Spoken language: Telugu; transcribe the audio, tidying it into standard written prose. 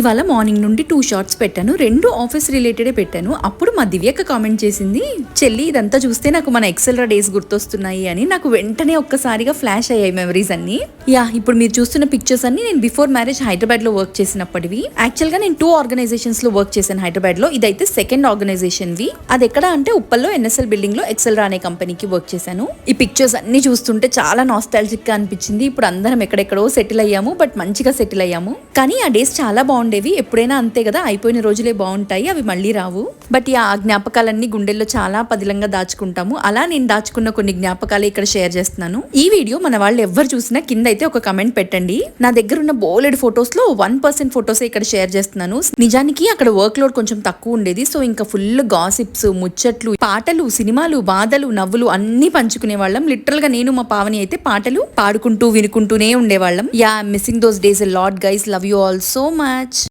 ఇవాళ మార్నింగ్ నుండి 2 షార్ట్స్ పెట్టాను. 2 ఆఫీస్ రిలేటెడే పెట్టాను. అప్పుడు మా దివ్యక్క కామెంట్ చేసింది, చెల్లి ఇదంతా చూస్తే నాకు మన ఎక్సెల్రా డేస్ గుర్తొస్తున్నాయి అని. నాకు వెంటనే ఒక్కసారిగా ఫ్లాష్ అయ్యాయి మెమరీస్ అన్ని. ఇప్పుడు మీరు చూస్తున్న పిక్చర్స్ అన్ని నేను బిఫోర్ మ్యారేజ్ హైదరాబాద్ లో వర్క్ చేసినప్పటివి. యాక్చువల్ గా నేను 2 ఆర్గనైజేషన్స్ లో వర్క్ చేశాను హైదరాబాద్ లో. ఇదైతే సెకండ్ ఆర్గనైజేషన్ వి. అది ఎక్కడ అంటే ఉప్పల్లో ఎన్ఎస్ఎల్ బిల్డింగ్ లో ఎక్సెల్రా అనే కంపెనీకి వర్క్ చేశాను. ఈ పిక్చర్స్ అన్ని చూస్తుంటే చాలా నాస్టాలజిక్ గా అనిపించింది. ఇప్పుడు అందరం ఎక్కడెక్కడో సెటిల్ అయ్యాము, బట్ మంచిగా సెటిల్ అయ్యాము. కానీ ఆ డేస్ చాలా బాగుండేవి. ఎప్పుడైనా అంతే కదా, అయిపోయిన రోజులే బాగుంటాయి, అవి మళ్ళీ రావు. బట్ ఆ జ్ఞాపకాలన్నీ గుండెల్లో చాలా పదిలంగా దాచుకుంటాము. అలా నేను దాచుకున్న కొన్ని జ్ఞాపకాలు ఇక్కడ షేర్ చేస్తున్నాను. ఈ వీడియో మన వాళ్ళు ఎవరు చూసినా కింద అయితే ఒక కమెంట్ పెట్టండి. నా దగ్గర ఉన్న బోలెడ్ ఫొటోస్ లో 1% ఫొటోసే ఇక్కడ షేర్ చేస్తున్నాను. నిజానికి అక్కడ వర్క్ లోడ్ కొంచెం తక్కువ ఉండేది. సో ఇంకా ఫుల్ గాసిప్స్, ముచ్చట్లు, పాటలు, సినిమాలు, బాధలు, నవ్వులు అన్ని పంచుకునే వాళ్ళం. లిటరల్ గా నేను మా పావని అయితే పాటలు పాడుకుంటూ వినుకుంటూనే ఉండేవాళ్ళం. Missing those days lot guys. Love you all so much.